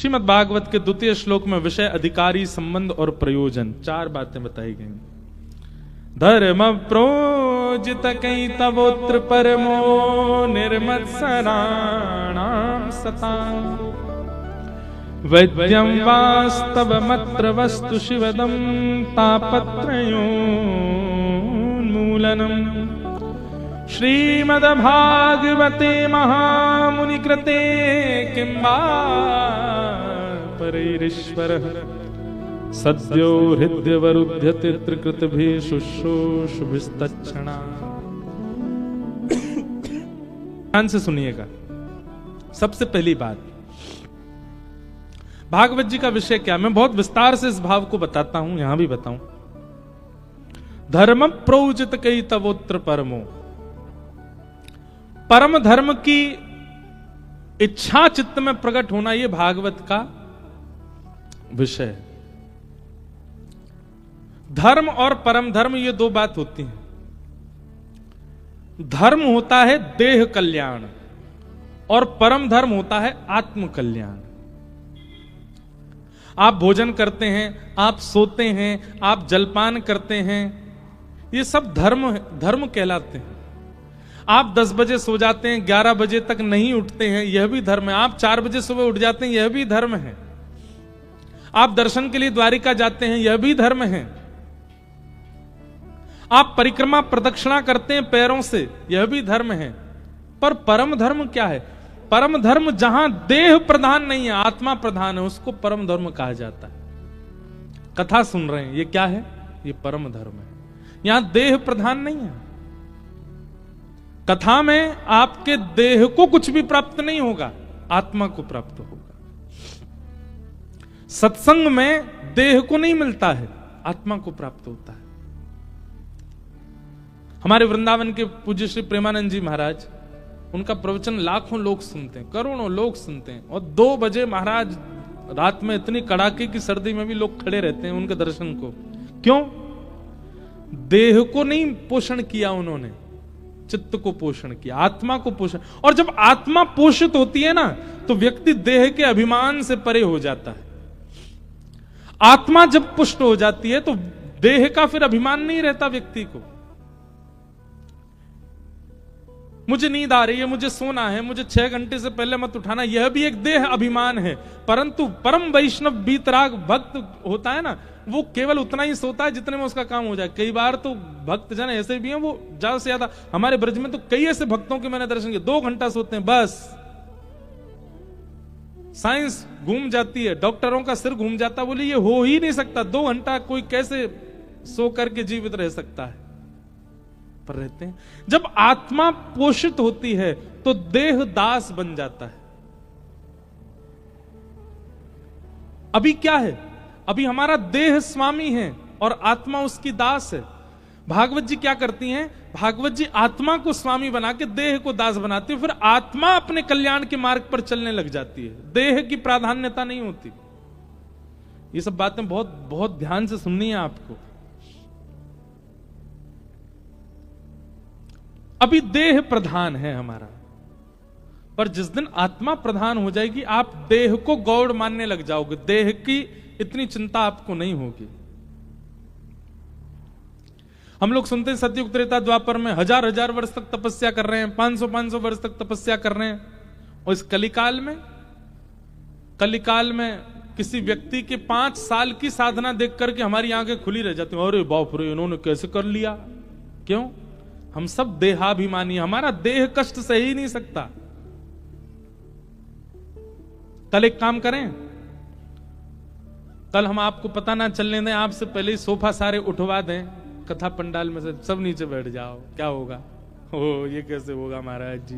श्रीमद् भागवत के द्वितीय श्लोक में विषय, अधिकारी, संबंध और प्रयोजन, 4 बातें बताई गई। धर्म प्रोजित कई तवोत्र परमो निर्मत्सराणाम सता वैद्यम वास्तवमत्र वस्तु शिवदम तापत्रयोन्मूलनम श्रीमद्भागवते महामुनि कृते किंबा परैरीश्वरः सद्यो हृदयवरुध्यते त्रिकृतभिः शुश्रूषुभिस्तच्छणा। ध्यान से सुनिएगा। सबसे पहली बात, भागवत जी का विषय क्या, मैं बहुत विस्तार से इस भाव को बताता हूं, यहां भी बताऊं। धर्म प्रोजित कई तवोत्र परमो, परम धर्म की इच्छा चित्त में प्रकट होना, यह भागवत का विषय है। धर्म और परम धर्म ये 2 बात होती हैं। धर्म होता है देह कल्याण और परम धर्म होता है आत्म कल्याण। आप भोजन करते हैं, आप सोते हैं, आप जलपान करते हैं, ये सब धर्म कहलाते हैं। आप 10 बजे सो जाते हैं, 11 बजे तक नहीं उठते हैं, यह भी धर्म है। आप 4 बजे सुबह उठ जाते हैं, यह भी धर्म है। आप दर्शन के लिए द्वारिका जाते हैं, यह भी धर्म है। आप परिक्रमा प्रदक्षिणा करते हैं पैरों से, यह भी धर्म है। पर परम धर्म क्या है? परम धर्म जहां देह प्रधान नहीं है, आत्मा प्रधान है, उसको परम धर्म कहा जाता है। कथा सुन रहे हैं, ये क्या है? ये परम धर्म है। यहां देह प्रधान नहीं है। कथा में आपके देह को कुछ भी प्राप्त नहीं होगा, आत्मा को प्राप्त होगा। सत्संग में देह को नहीं मिलता है, आत्मा को प्राप्त होता है। हमारे वृंदावन के पूज्य श्री प्रेमानंद जी महाराज, उनका प्रवचन लाखों लोग सुनते हैं, करोड़ों लोग सुनते हैं। और 2 बजे महाराज रात में इतनी कड़ाके की सर्दी में भी लोग खड़े रहते हैं उनके दर्शन को। क्यों? देह को नहीं पोषण किया उन्होंने, चित्त को पोषण किया, आत्मा को पोषण। और जब आत्मा पोषित होती है ना, तो व्यक्ति देह के अभिमान से परे हो जाता है। आत्मा जब पुष्ट हो जाती है तो देह का फिर अभिमान नहीं रहता व्यक्ति को। मुझे नींद आ रही है, मुझे सोना है, मुझे 6 घंटे से पहले मत उठाना, यह भी एक देह अभिमान है। परंतु परम वैष्णव बीतराग भक्त होता है ना, वो केवल उतना ही सोता है जितने में उसका काम हो जाए। कई बार तो भक्त जन ऐसे भी हैं, वो ज्यादा से ज्यादा, हमारे ब्रज में तो कई ऐसे भक्तों के मैंने दर्शन किए, 2 घंटा सोते हैं बस। साइंस घूम जाती है, डॉक्टरों का सिर घूम जाता, बोले ये हो ही नहीं सकता, 2 घंटा कोई कैसे सो करके जीवित रह सकता है? पर रहते हैं। जब आत्मा पोषित होती है तो देह दास बन जाता है। अभी क्या है? अभी हमारा देह स्वामी है और आत्मा उसकी दास है। भागवत जी क्या करती हैं? भागवत जी आत्मा को स्वामी बना के देह को दास बनाती है, फिर आत्मा अपने कल्याण के मार्ग पर चलने लग जाती है। देह की प्राधान्यता नहीं होती। ये सब बातें बहुत बहुत ध्यान से सुननी है आपको। अभी देह प्रधान है हमारा, पर जिस दिन आत्मा प्रधान हो जाएगी, आप देह को गौड़ मानने लग जाओगे, देह की इतनी चिंता आपको नहीं होगी। हम लोग सुनते हैं सतयुग त्रेता द्वापर में 1000 वर्ष तक तपस्या कर रहे हैं, 500 वर्ष तक तपस्या कर रहे हैं। और इस कलिकाल में किसी व्यक्ति के 5 साल की साधना देख करके हमारी आंखें खुली रह जाती हैं, अरे बाप रे, इन्होंने कैसे कर लिया? क्यों? हम सब देहाभिमानी, हमारा देह कष्ट सह ही नहीं सकता। कल एक काम करें, कल हम आपको पता ना चलने दें, आपसे पहले ही सोफा सारे उठवा दें कथा पंडाल में से, सब नीचे बैठ जाओ। क्या होगा? ओ ये कैसे होगा महाराज जी,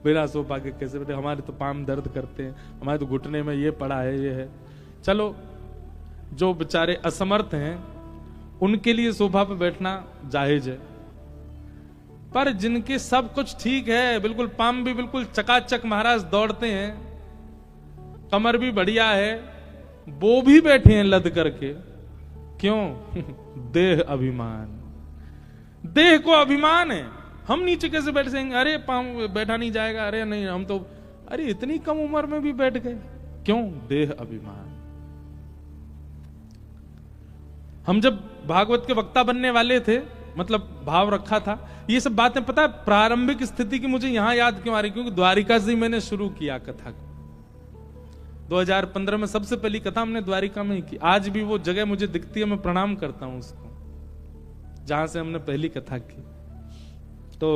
बिना सोफा के कैसे बैठे? हमारे तो पाम दर्द करते हैं, हमारे तो घुटने में ये पड़ा है, ये है। चलो, जो बेचारे असमर्थ हैं उनके लिए सोफा पे बैठना जायज है, पर जिनके सब कुछ ठीक है, बिल्कुल पाम भी बिल्कुल चकाचक महाराज दौड़ते हैं, कमर भी बढ़िया है, वो भी बैठे हैं लद करके। क्यों? देह अभिमान, देह को अभिमान है। हम नीचे कैसे बैठ जाएंगे? अरे पाम बैठा नहीं जाएगा, अरे नहीं हम तो, अरे इतनी कम उम्र में भी बैठ गए। क्यों? देह अभिमान। हम जब भागवत के वक्ता बनने वाले थे, मतलब भाव रखा था, ये सब बातें पता है प्रारंभिक स्थिति की मुझे यहां याद क्यों आ रही? क्योंकि द्वारिका से मैंने शुरू किया कथा को। 2015 में सबसे पहली कथा हमने द्वारिका में ही की। आज भी वो जगह मुझे दिखती है, मैं प्रणाम करता हूं उसको, जहां से हमने पहली कथा की। तो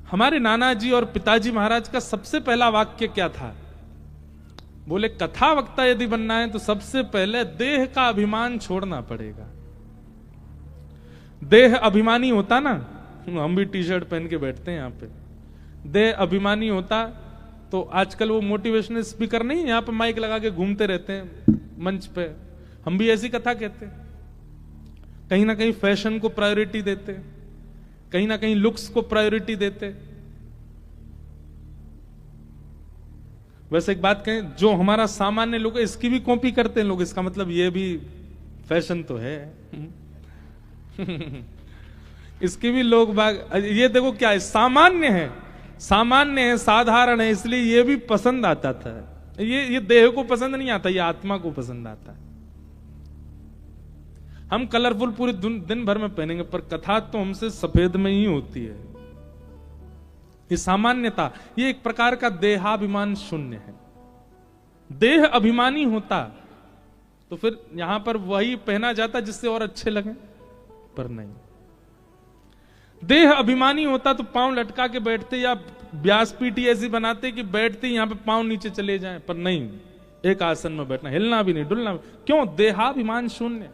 हमारे नाना जी और पिताजी महाराज का सबसे पहला वाक्य क्या था? बोले कथा वक्ता यदि बनना है तो सबसे पहले देह का अभिमान छोड़ना पड़ेगा। देह अभिमानी होता ना, हम भी टी शर्ट पहन के बैठते हैं यहां पे, देह अभिमानी होता तो आजकल वो मोटिवेशनल स्पीकर नहीं, यहां पे माइक लगा के घूमते रहते हैं मंच पे, हम भी ऐसी कथा कहते हैं। कहीं ना कहीं फैशन को प्रायोरिटी देते, कहीं ना कहीं लुक्स को प्रायोरिटी देते। वैसे एक बात कहें, जो हमारा सामान्य लोग है इसकी भी कॉपी करते हैं लोग, इसका मतलब ये भी फैशन तो है। इसकी भी लोग बाग, ये देखो क्या है, सामान्य है, सामान्य है, साधारण है, इसलिए ये भी पसंद आता था। ये देह को पसंद नहीं आता, ये आत्मा को पसंद आता है। हम कलरफुल पूरे दिन भर में पहनेंगे, पर कथा तो हमसे सफेद में ही होती है। ये सामान्यता, ये एक प्रकार का देहाभिमान शून्य है। देह अभिमानी होता तो फिर यहां पर वही पहना जाता जिससे और अच्छे लगे, पर नहीं। देह अभिमानी होता तो पांव लटका के बैठते, या व्यासपीठी ऐसी बनाते कि बैठते यहां पे पांव नीचे चले जाएं, पर नहीं, एक आसन में बैठना, हिलना भी नहीं, डुलना भी। क्यों? देहाभिमान शून्य।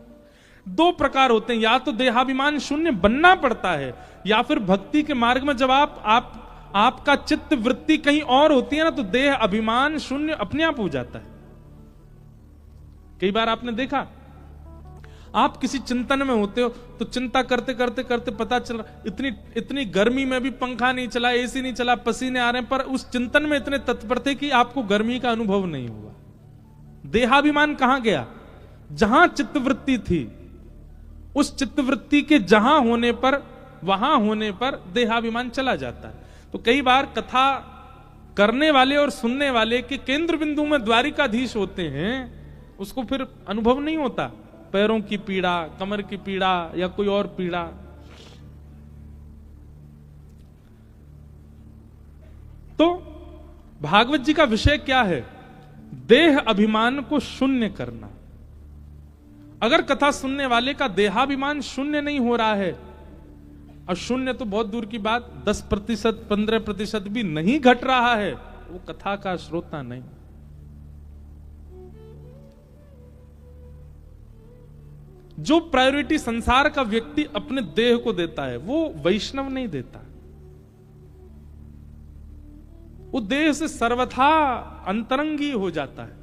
दो प्रकार होते हैं, या तो देहाभिमान शून्य बनना पड़ता है, या फिर भक्ति के मार्ग में जब आपका चित्त वृत्ति कहीं और होती है ना, तो देह अभिमान शून्य अपने आप हो जाता है। कई बार आपने देखा, आप किसी चिंतन में होते हो तो चिंता करते करते करते पता चल रहा इतनी गर्मी में भी पंखा नहीं चला, एसी नहीं चला, पसीने आ रहे हैं, पर उस चिंतन में इतने तत्पर थे कि आपको गर्मी का अनुभव नहीं हुआ। देहाभिमान कहां गया? जहां चित्तवृत्ति थी, उस चित्तवृत्ति के जहां होने पर, वहां होने पर देहाभिमान चला जाता है। तो कई बार कथा करने वाले और सुनने वाले के केंद्र बिंदु में द्वारिकाधीश होते हैं, उसको फिर अनुभव नहीं होता पैरों की पीड़ा, कमर की पीड़ा या कोई और पीड़ा। तो भागवत जी का विषय क्या है? देह अभिमान को शून्य करना। अगर कथा सुनने वाले का देहाभिमान शून्य नहीं हो रहा है, और शून्य तो बहुत दूर की बात, 10%, 15% भी नहीं घट रहा है, वो कथा का श्रोता नहीं। जो प्रायोरिटी संसार का व्यक्ति अपने देह को देता है, वो वैष्णव नहीं देता। वो देह से सर्वथा अंतरंगी हो जाता है।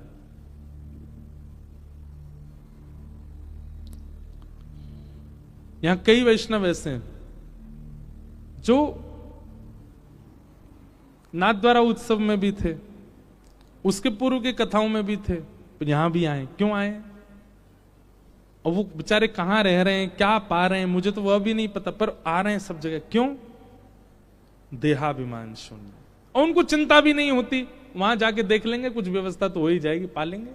यहां कई वैष्णव ऐसे हैं जो नाथद्वारा उत्सव में भी थे, उसके पूर्व की कथाओं में भी थे, तो यहां भी आए। क्यों आए? और वो बेचारे कहां रह रहे हैं, क्या पा रहे हैं, मुझे तो वह भी नहीं पता, पर आ रहे हैं सब जगह। क्यों? देहाभिमान शून्य। और उनको चिंता भी नहीं होती, वहां जाके देख लेंगे, कुछ व्यवस्था तो हो ही जाएगी, पा लेंगे।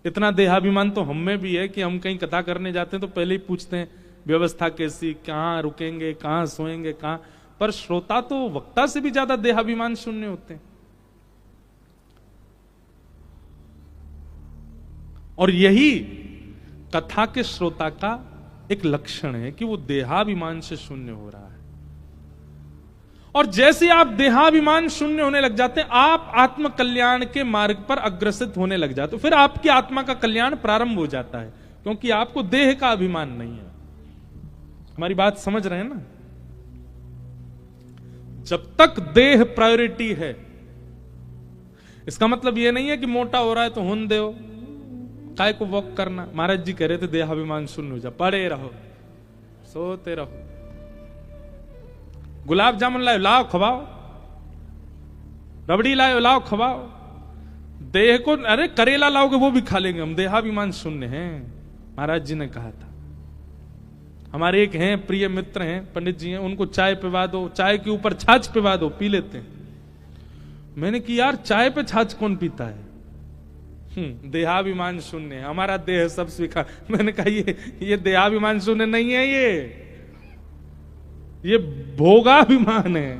इतना देहाभिमान तो हम में भी है कि हम कहीं कथा करने जाते हैं तो पहले ही पूछते हैं व्यवस्था कैसी, कहां रुकेंगे, कहां सोएंगे, कहां। पर श्रोता तो वक्ता से भी ज्यादा देहाभिमान शून्य होते हैं। और यही कथा के श्रोता का एक लक्षण है कि वो देहाभिमान से शून्य हो रहा है। और जैसे आप देहाभिमान शून्य होने लग जाते हैं, आप आत्म कल्याण के मार्ग पर अग्रसित होने लग जाते हो। फिर आपकी आत्मा का कल्याण प्रारंभ हो जाता है, क्योंकि आपको देह का अभिमान नहीं है। हमारी बात समझ रहे हैं ना? जब तक देह प्रायोरिटी है, इसका मतलब यह नहीं है कि मोटा हो रहा है तो होने दो, काय को वॉक करना। महाराज जी कह रहे थे देहाभिमान शून्य हो जा, पड़े रहो, सोते रहो। गुलाब जामुन लाओ, लाओ खवाओ, रबड़ी लाओ, लाओ खवाओ। देह को, अरे करेला लाओगे वो भी खा लेंगे हम, देहाभिमान शून्य है, महाराज जी ने कहा था। हमारे एक हैं प्रिय मित्र हैं, पंडित जी हैं, उनको चाय पिवा दो, चाय के ऊपर छाछ पिवा दो, पी लेते हैं। मैंने कि यार चाय पे छाछ कौन पीता है? देहाभिमान शून्य, हमारा देह सब स्वीकार। मैंने कहा ये देहाभिमान शून्य नहीं है, ये भोगाभिमान है,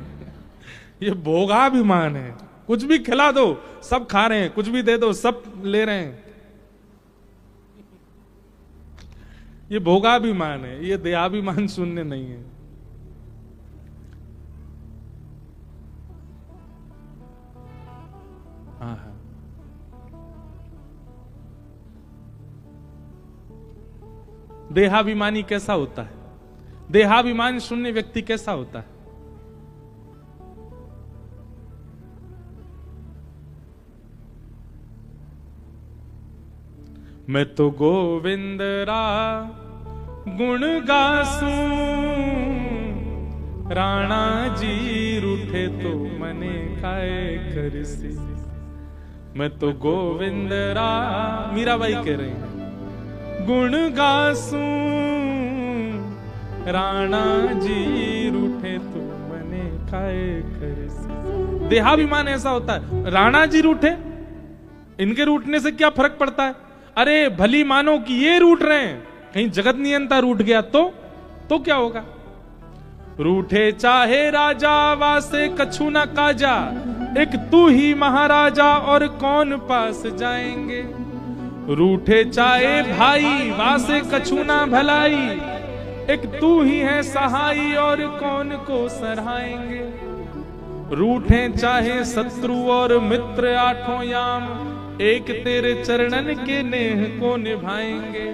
ये भोगाभिमान है। कुछ भी खिला दो सब खा रहे हैं, कुछ भी दे दो सब ले रहे हैं, ये भोगाभिमान है, ये देहाभिमान शून्य नहीं है। हाँ, देहाभिमानी कैसा होता है? देहाभिमान शून्य व्यक्ति कैसा होता है? मैं तो गोविंद रा गुण गासूं, राणा जी रूठे तो मने काए करसी। मैं तो गोविंद रा, मीराबाई कह रही है, गुण गासूं, राणा जी रूठे तो मने काए करसी। देहाभिमान ऐसा होता है, राणा जी रूठे, इनके रूठने से क्या फर्क पड़ता है? अरे भली मानो कि ये रूठ रहे हैं, कहीं जगत नियंता रूठ गया तो क्या होगा? रूठे चाहे राजा वासे कछु न काजा, एक तू ही महाराजा और कौन पास जाएंगे। रूठे चाहे भाई वासे कछु ना भलाई, एक तू ही है सहाई और कौन को सराहेंगे। रूठे चाहे शत्रु और मित्र आठों याम, एक तेरे चरणन के नेह को निभाएंगे।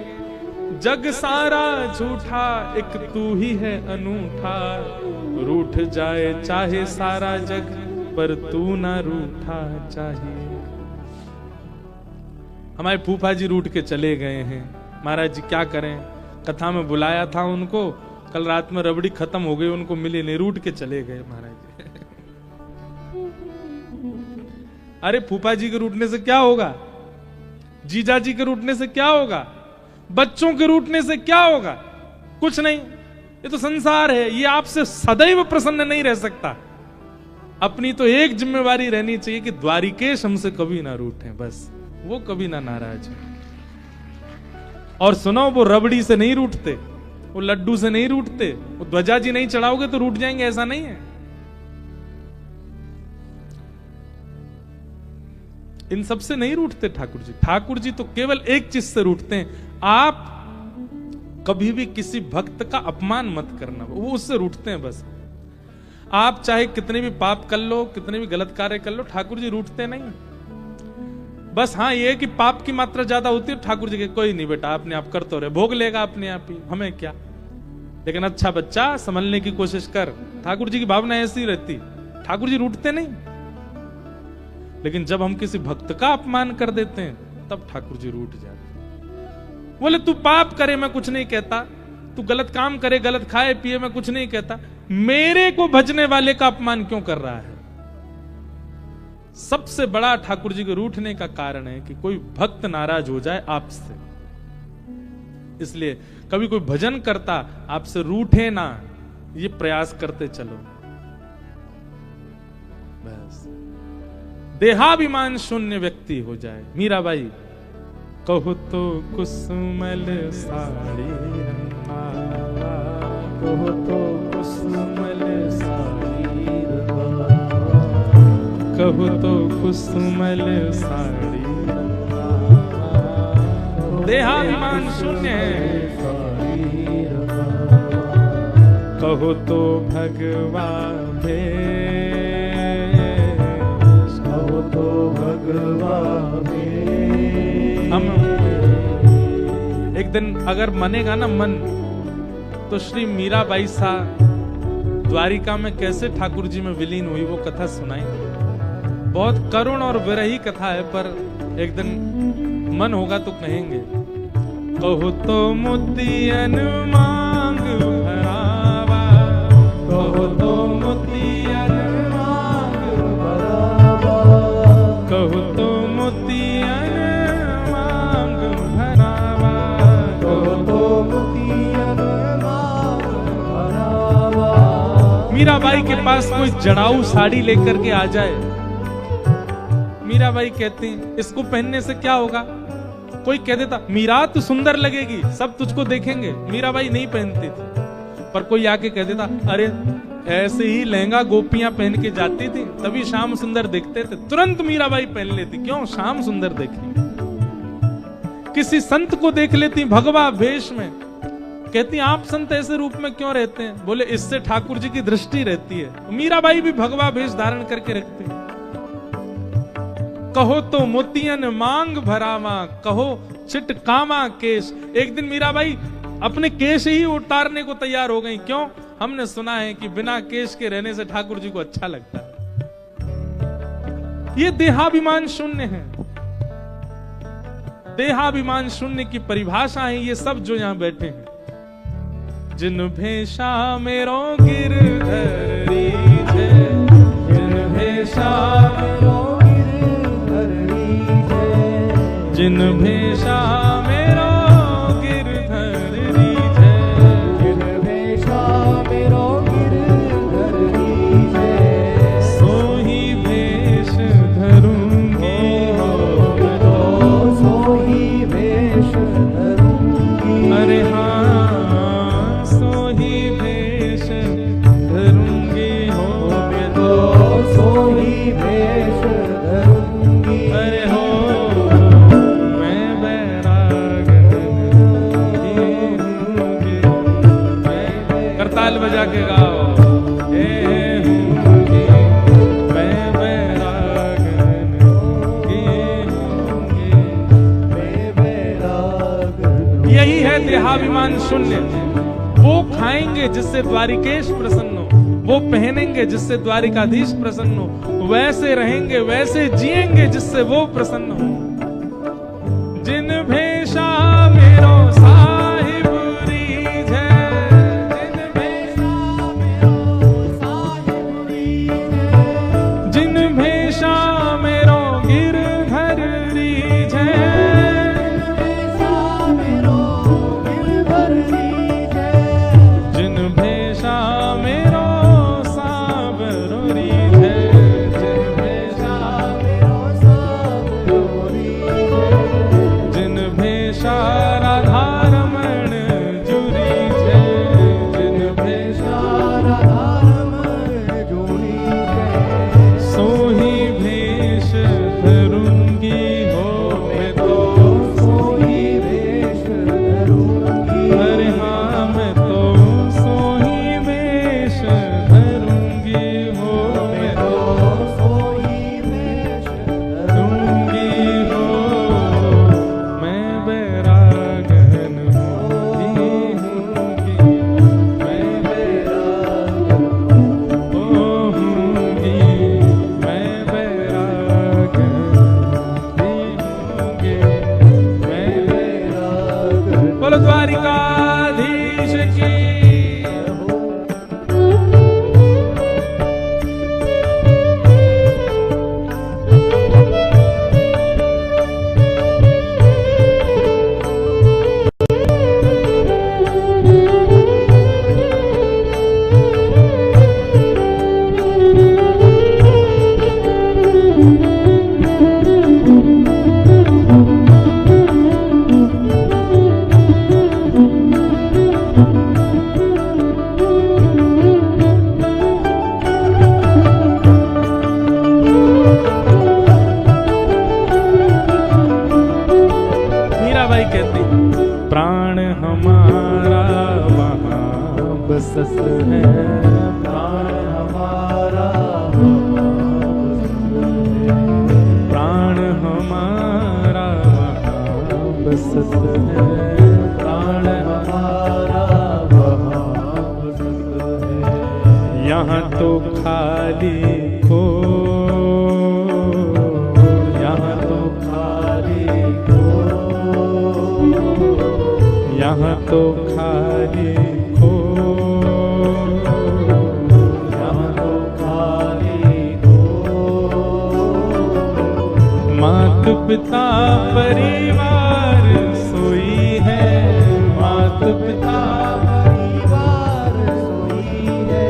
जग सारा झूठा एक तू ही है अनूठा, रूठ जाए चाहे सारा जग पर तू ना रूठा चाहिए। हमारे फूफा जी रूठ के चले गए हैं, महाराज जी क्या करें, कथा में बुलाया था उनको, कल रात में रबड़ी खत्म हो गई, उनको मिले नहीं, रूठ के चले गए महाराज जी। अरे फूफा जी के रूठने से क्या होगा? जीजा जी के रूठने से क्या होगा? बच्चों के रूठने से क्या होगा? कुछ नहीं, ये तो संसार है, ये आपसे सदैव प्रसन्न नहीं रह सकता। अपनी तो एक जिम्मेवारी रहनी चाहिए कि द्वारिकेश हमसे कभी ना रूठें, बस वो कभी ना नाराज हो। और सुनो, वो रबड़ी से नहीं रूठते, वो लड्डू से नहीं रूठते, वो ध्वजा जी नहीं चढ़ाओगे तो रूठ जाएंगे, ऐसा नहीं है। इन सब से नहीं रूठते ठाकुर जी। ठाकुर जी तो केवल एक चीज से रूठते हैं, आप कभी भी किसी भक्त का अपमान मत करना, वो उससे रूठते हैं बस। आप चाहे कितने भी पाप कर लो, कितने भी गलत कार्य कर लो, ठाकुर जी रूठते नहीं। बस हाँ ये कि पाप की मात्रा ज्यादा होती है, ठाकुर जी के कोई नहीं बेटा अपने आप कर तो रहे, भोग लेगा अपने आप ही, हमें क्या। लेकिन अच्छा बच्चा संभलने की कोशिश कर, ठाकुर जी की भावना ऐसी रहती। ठाकुर जी रूठते नहीं, लेकिन जब हम किसी भक्त का अपमान कर देते हैं तब ठाकुर जी रूठ जाते। बोले तू पाप करे मैं कुछ नहीं कहता, तू गलत काम करे, गलत खाए पिए मैं कुछ नहीं कहता, मेरे को भजने वाले का अपमान क्यों कर रहा है? सबसे बड़ा ठाकुर जी के रूठने का कारण है कि कोई भक्त नाराज हो जाए आपसे। इसलिए कभी कोई भजन करता आपसे रूठे ना, ये प्रयास करते चलो बस। देहाभिमान शून्य व्यक्ति हो जाए। मीराबाई कहो तो कुसुमल साड़ी रंगा, कहो तो कुसुमल साड़ी रंगा, कहो तो कुसुमल साड़ी रंगा। देहाभिमान शून्य है। कहो तो भगवा भेष, कहो तो भगवा भेष। हम एक दिन अगर मनेगा ना मन, तो श्री मीराबाई सा द्वारिका में कैसे ठाकुर जी में विलीन हुई वो कथा सुनाएंगे। बहुत करुण और विरही कथा है, पर एक दिन मन होगा तो कहेंगे। कहो तो मोतियन मांग भरावा, कहो तो मोतियन मांग भरावा, कहो तो मोतियन मांग भरावा, कहो तो मोतियन मांग भरावा। मीराबाई के पास कोई जड़ाऊ साड़ी लेकर के आ जाए मीराबाई कहती इसको पहनने से क्या होगा? कोई कह देता मीरा तू सुंदर लगेगी, सब तुझको देखेंगे। मीराबाई नहीं पहनती थी, पर कोई आके कह देता अरे ऐसे ही लहंगा गोपियां पहन के जाती थी तभी श्याम सुंदर दिखते थे, तुरंत मीराबाई पहन लेती। क्यों? श्याम सुंदर देखेंगे। किसी संत को देख लेती भगवा वेश में, कहती आप संत ऐसे रूप में क्यों रहते हैं? बोले इससे ठाकुर जी की दृष्टि रहती है। मीराबाई भी भगवा वेश धारण करके रखती। कहो तो मोतियन मांग भरावा, कहो चिटकावा केश। एक दिन मीराबाई अपने केश ही उतारने को तैयार हो गई। क्यों? हमने सुना है कि बिना केश के रहने से ठाकुर जी को अच्छा लगता है। ये देहाभिमान शून्य है। देहाभिमान शून्य की परिभाषा है ये सब जो यहां बैठे हैं। जिन भेषा मेरो गिरधर रीझे, जिन भेषा मेरो गिरधर रीझे, जिन भेषा मेरो गिरधर रीझे, जिन भेषा मेरो गिरधर रीझे, सोही भेष धरूंगी हो तो, सोही भेष धरूंगी। अरे हाँ बजा के गाओ, यही है देहाभिमान शून्य। वो खाएंगे जिससे द्वारिकेश प्रसन्न हो, वो पहनेंगे जिससे द्वारिकाधीश प्रसन्न हो, वैसे रहेंगे वैसे जिएंगे जिससे वो प्रसन्न हो। जिन भेषा मेरो साहिब रीझे, जिन भेषा मेरो साहिब रीझे, जिन भेषा मेरो गिरधर रीझे, जिन भेषा मेरो साबरो रीझे, जिन भेषा मेरो साबरो रीझे, जिन भेषा राधा रमण जुरी छे, जिन भेषा राधा रमण जुरी छे, सोही भेष धरूंगी हो मैं तो, सोही भेष धरूंगी। अरे हाँ मैं तो सोही भेष धरूंगी हो मैं तो, सोही भेष धरूंगी हो। मैं बैरागन होंगी, मैं बैरागन होंगी, मैं बैरागन होंगी, मैं बैरागन। बोलो द्वारिकाधीश की। मीराबाई कहती प्राण हमारा वहाँ बसत है, प्राण हमारा प्राण हमारा वहाँ बसत है, प्राण हमारा वहाँ बसत है। यहाँ तो खाली खो, यहाँ तो खाली खो, यहाँ तो खाली खो, यहाँ तो खाली खो। मात पिता परिवार सोई है, मात पिता परिवार सोई है,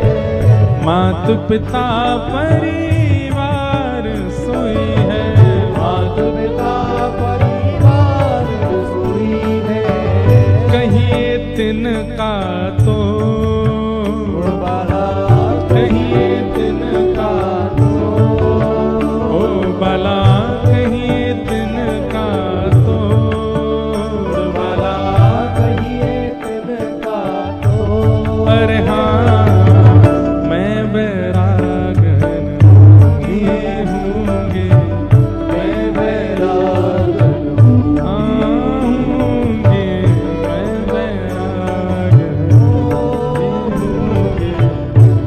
मात पिता परिवार सोई है। तिनका तो, कहिए तिनका तो, ओ बाला कहिए तिनका तो, बाला कहिए तिनका तो। अरे हाँ मैं बैरागन ये होंगे, मैं बैरागन होंगे, मैं बैरागन होंगे,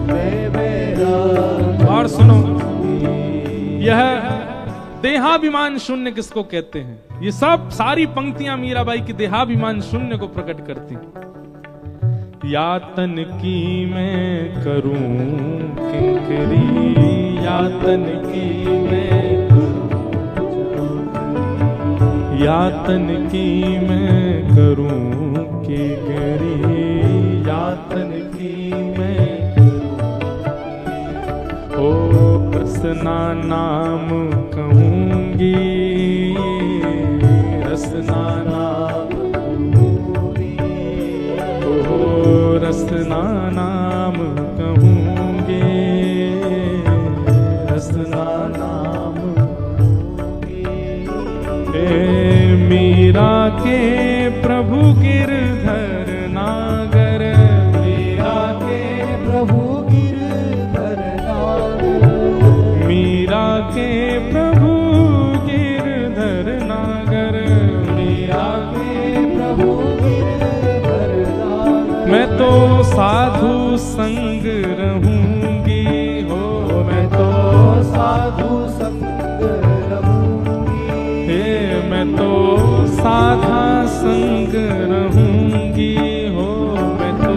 मैं बैरागन। और सुनो, यह देहाभिमान शून्य किसको कहते हैं? ये सब सारी पंक्तियां मीराबाई की देहाभिमान शून्य को प्रकट करती हैं। यातन की मैं करूं किंकरी, यातन की मैं यातन की मैं करूं किंकरी, यातन की मैं ओ रसना नाम कहूंगी, रसना नाम ओ रसना नाम कहूंगी, रसना नाम मीरा के प्रभु गिरधर नागर, मीरा के प्रभु गिरधर नागर, मीरा के प्रभु गिरधर नागर, मीरा के प्रभु गिरधर नागर। मैं तो साधु संग रहूंगी हो, मैं तो साधु संग रहूंगी, हे मैं तो साधा संग रहूंगी हो, मैं तो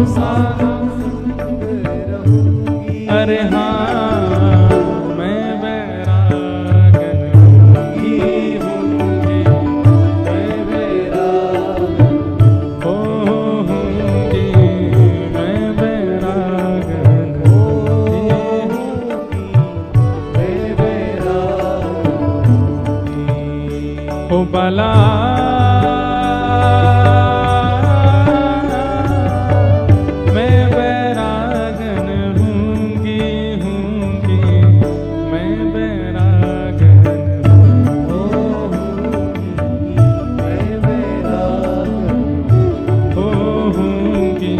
साधा संग रहूंगी। अरे हाँ मैं बैरागन ही होंगे, मैं बैरागन होंगी, मैं बैरागन होंगी, मैं बैरागन। ओ बाला मैं बैरागन होंगी, होंगी, मैं बैरागन होंगी, मैं बैरागन होंगी,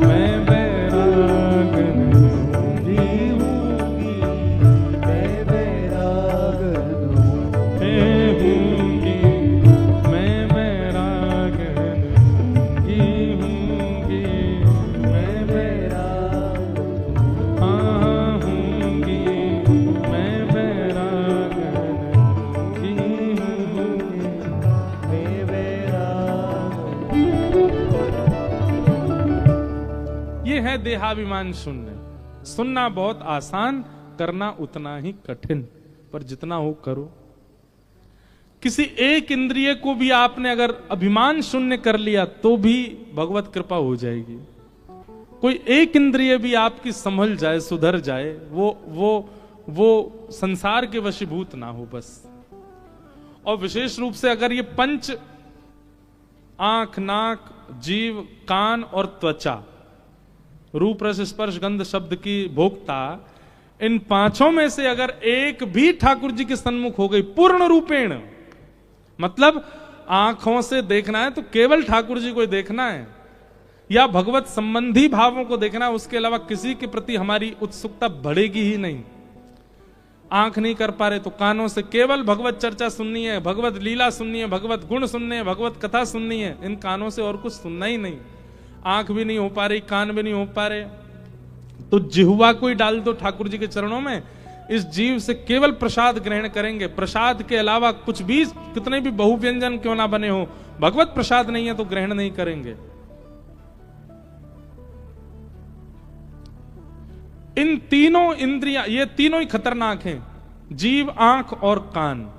मैं बैरागन होंगी, मैं बैरागन हे होंगी, मैं बैरागन होंगी, मैं बैरागन हाँ होंगी, मैं बैरागन होंगी। मैं बैरागन। ये है देहाभिमान शून्य। सुनना बहुत आसान, करना उतना ही कठिन, पर जितना हो करो। किसी एक इंद्रिय को भी आपने अगर अभिमान शून्य कर लिया तो भी भगवत कृपा हो जाएगी। कोई एक इंद्रिय भी आपकी संभल जाए, सुधर जाए, वो संसार के वशीभूत ना हो बस। और विशेष रूप से अगर ये पंच आंख, नाक, जीव, कान और त्वचा, रूप रस स्पर्श गंध शब्द की भोक्ता, इन पांचों में से अगर एक भी ठाकुर जी के सन्मुख हो गई पूर्ण रूपेण, मतलब आंखों से देखना है तो केवल ठाकुर जी को देखना है, या भगवत संबंधी भावों को देखना है, उसके अलावा किसी के प्रति हमारी उत्सुकता बढ़ेगी ही नहीं। आंख नहीं कर पा रहे तो कानों से केवल भगवत चर्चा सुननी है, भगवत लीला सुननी है, भगवत गुण सुनने हैं, भगवत कथा सुननी है। इन कानों से और कुछ सुनना ही नहीं। आंख भी नहीं हो पा रही, कान भी नहीं हो पा रहे, तो जिह्वा को ही डाल दो ठाकुर जी के चरणों में। इस जीव से केवल प्रसाद ग्रहण करेंगे। प्रसाद के अलावा कुछ भी, कितने भी बहुव्यंजन क्यों ना बने हो, भगवत प्रसाद नहीं है तो ग्रहण नहीं करेंगे। इन तीनों इंद्रियां, ये तीनों ही खतरनाक हैं, जीव, आंख और कान।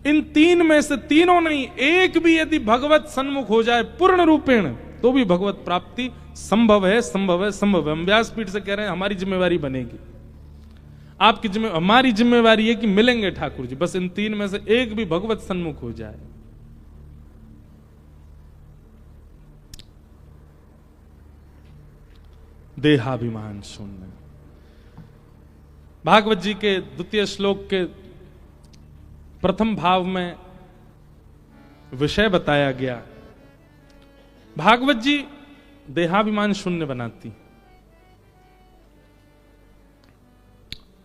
इन तीन में से तीनों नहीं, एक भी यदि भगवत सन्मुख हो जाए पूर्ण रूपेण, तो भी भगवत प्राप्ति संभव है, संभव है, संभव है। हम व्यासपीठ से कह रहे हैं हमारी जिम्मेवारी बनेगी, आपकी हमारी जिम्मेवारी है कि मिलेंगे ठाकुर जी, बस इन तीन में से एक भी भगवत सन्मुख हो जाए। देहाभिमान शून्य। भागवत जी के द्वितीय श्लोक के प्रथम भाव में विषय बताया गया। भागवत जी देहाभिमान शून्य बनाती।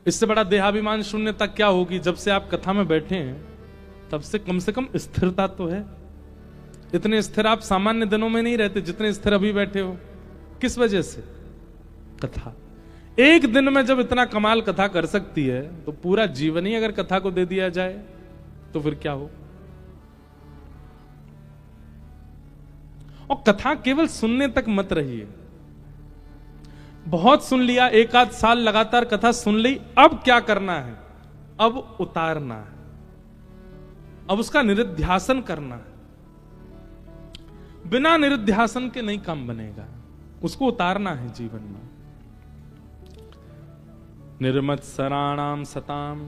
इससे बड़ा देहाभिमान शून्यता क्या होगी? जब से आप कथा में बैठे हैं तब से कम स्थिरता तो है। इतने स्थिर आप सामान्य दिनों में नहीं रहते जितने स्थिर अभी बैठे हो। किस वजह से? कथा। एक दिन में जब इतना कमाल कथा कर सकती है तो पूरा जीवन ही अगर कथा को दे दिया जाए तो फिर क्या हो? और कथा केवल सुनने तक मत रहिए। बहुत सुन लिया, एक आध साल लगातार कथा सुन ली, अब क्या करना है? अब उतारना है, अब उसका निरुध्यासन करना है। बिना निरुध्यासन के नहीं काम बनेगा, उसको उतारना है जीवन में। निर्मत्सराणाम सताम,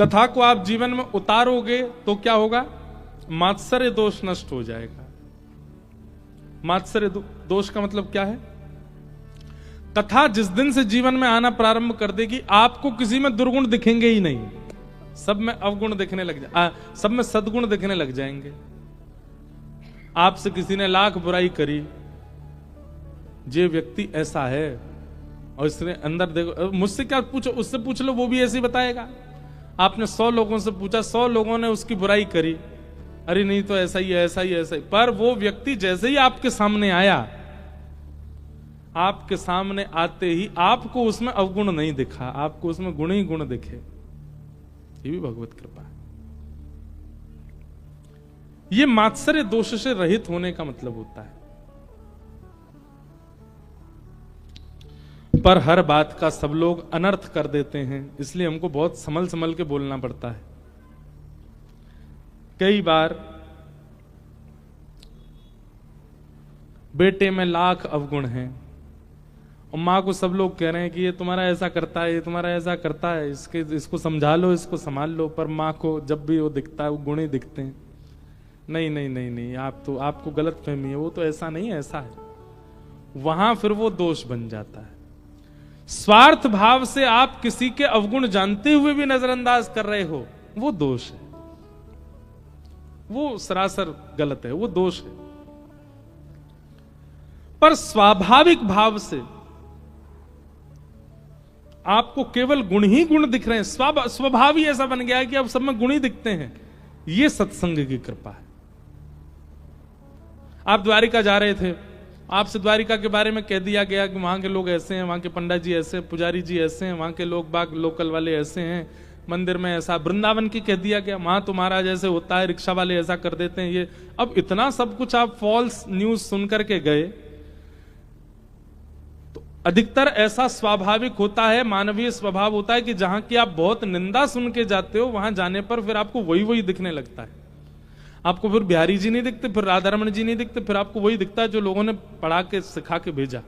कथा को आप जीवन में उतारोगे तो क्या होगा? मात्सर्य दोष नष्ट हो जाएगा। मात्सर्य दोष का मतलब क्या है? कथा जिस दिन से जीवन में आना प्रारंभ कर देगी, आपको किसी में दुर्गुण दिखेंगे ही नहीं, सब में अवगुण दिखने लग सब में सद्गुण दिखने लग जाएंगे। आपसे किसी ने लाख बुराई करी, ये व्यक्ति ऐसा है, और इसने अंदर देखो, मुझसे क्या पूछो, उससे पूछ लो, वो भी ऐसे ही बताएगा। आपने 100 लोगों से पूछा, 100 लोगों ने उसकी बुराई करी, अरे नहीं तो ऐसा ही है, ऐसा ही है, ऐसा ही। पर वो व्यक्ति जैसे ही आपके सामने आया, आपके सामने आते ही आपको उसमें अवगुण नहीं दिखा, आपको उसमें गुण ही गुण दिखे। ये भी भगवत कृपा है। ये मात्सर्य दोष से रहित होने का मतलब होता है। पर हर बात का सब लोग अनर्थ कर देते हैं, इसलिए हमको बहुत संभल संभल के बोलना पड़ता है। कई बार बेटे में लाख अवगुण हैं और मां को सब लोग कह रहे हैं कि ये तुम्हारा ऐसा करता है, ये तुम्हारा ऐसा करता है, इसको समझा लो, इसको संभाल लो। पर मां को जब भी वो दिखता है वो गुण ही दिखते हैं। नहीं नहीं नहीं नहीं, आपको गलत फहमी है, वो तो ऐसा नहीं है, ऐसा है। वहां फिर वो दोष बन जाता है। स्वार्थ भाव से आप किसी के अवगुण जानते हुए भी नजरअंदाज कर रहे हो, वो दोष है, वो सरासर गलत है, वो दोष है। पर स्वाभाविक भाव से आपको केवल गुण ही गुण दिख रहे हैं, स्वभाव ही ऐसा बन गया है कि अब सब में गुण ही दिखते हैं। ये सत्संग की कृपा है। आप द्वारिका जा रहे थे, आपसे द्वारिका के बारे में कह दिया गया कि वहां के लोग ऐसे हैं, वहां के पंडित जी ऐसे, पुजारी जी ऐसे हैं, वहां के लोग बाग लोकल वाले ऐसे हैं, मंदिर में ऐसा। वृंदावन की कह दिया गया, वहां तो महाराज ऐसे होता है, रिक्शा वाले ऐसा कर देते हैं। ये अब इतना सब कुछ आप फॉल्स न्यूज सुनकर के गए, तो अधिकतर ऐसा स्वाभाविक होता है, मानवीय स्वभाव होता है कि जहां की आप बहुत निंदा सुन के जाते हो, वहां जाने पर फिर आपको वही वही दिखने लगता है। आपको फिर बिहारी जी नहीं दिखते, फिर राधारमण जी नहीं दिखते, फिर आपको वही दिखता है जो लोगों ने पढ़ा के सिखा के भेजा।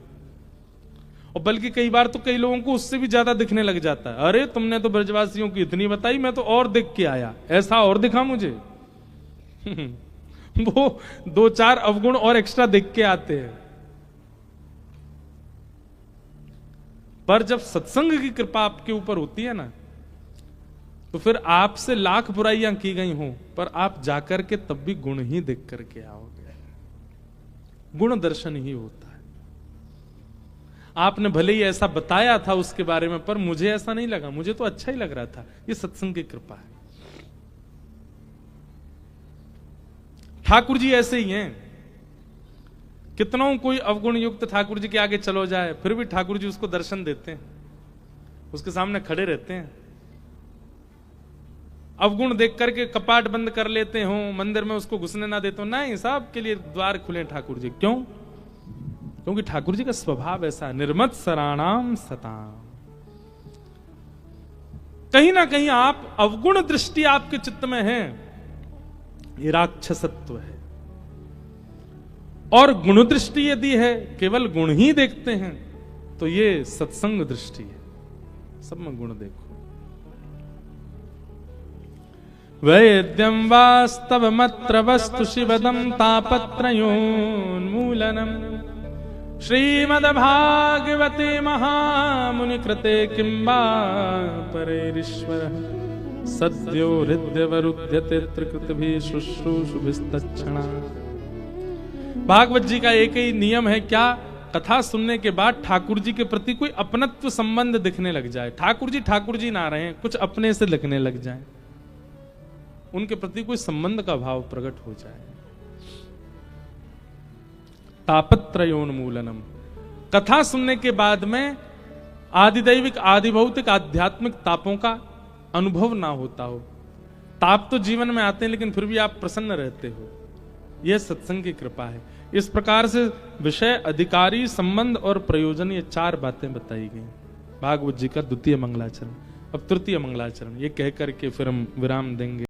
और बल्कि कई बार तो कई लोगों को उससे भी ज्यादा दिखने लग जाता है। अरे तुमने तो ब्रजवासियों की इतनी बताई, मैं तो और देख के आया, ऐसा और दिखा मुझे। वो 2-4 अवगुण और एक्स्ट्रा देख के आते हैं। पर जब सत्संग की कृपा आपके ऊपर होती है ना, तो फिर आपसे लाख बुराइयां की गई हों, पर आप जाकर के तब भी गुण ही देख करके आओगे। गुण दर्शन ही होता है। आपने भले ही ऐसा बताया था उसके बारे में, पर मुझे ऐसा नहीं लगा, मुझे तो अच्छा ही लग रहा था। ये सत्संग की कृपा है। ठाकुर जी ऐसे ही हैं। कितनों कोई अवगुण युक्त ठाकुर जी के आगे चलो जाए, फिर भी ठाकुर जी उसको दर्शन देते हैं, उसके सामने खड़े रहते हैं। अवगुण देख करके कपाट बंद कर लेते हो, मंदिर में उसको घुसने ना देते हो, नहीं, सबके लिए द्वार खुले ठाकुर जी। क्यों? क्योंकि ठाकुर जी का स्वभाव ऐसा, निर्मत सराणाम सताम। कहीं ना कहीं आप अवगुण दृष्टि आपके चित्त में है, ये राक्षसत्व है। और गुण दृष्टि यदि है, केवल गुण ही देखते हैं, तो ये सत्संग दृष्टि है। सब में गुण देखो। वैद्यं वास्तवमत्र वस्तु शिवदं तापत्रयोन्मूलनम् श्रीमद्भागवते महामुनि कृते किंबा परेरीश्वर सद्यो हृदयवरुध्यते त्रिकृतभि शुश्रूषुभिस्तच्छणा। भागवत जी का एक ही नियम है क्या, कथा सुनने के बाद ठाकुर जी के प्रति कोई अपनत्व संबंध दिखने लग जाए। ठाकुर जी ना रहे, कुछ अपने से लगने लग जाए, उनके प्रति कोई संबंध का भाव प्रकट हो जाए। तापत्रयोन्मूलनम, कथा सुनने के बाद में आदिदैविक आदिभौतिक आध्यात्मिक तापों का अनुभव ना होता हो। ताप तो जीवन में आते हैं लेकिन फिर भी आप प्रसन्न रहते हो, यह सत्संग की कृपा है। इस प्रकार से विषय, अधिकारी, संबंध और प्रयोजन, ये 4 बातें बताई गई भागवत जी का द्वितीय मंगलाचरण। अब तृतीय मंगलाचरण ये कह करके फिर हम विराम देंगे।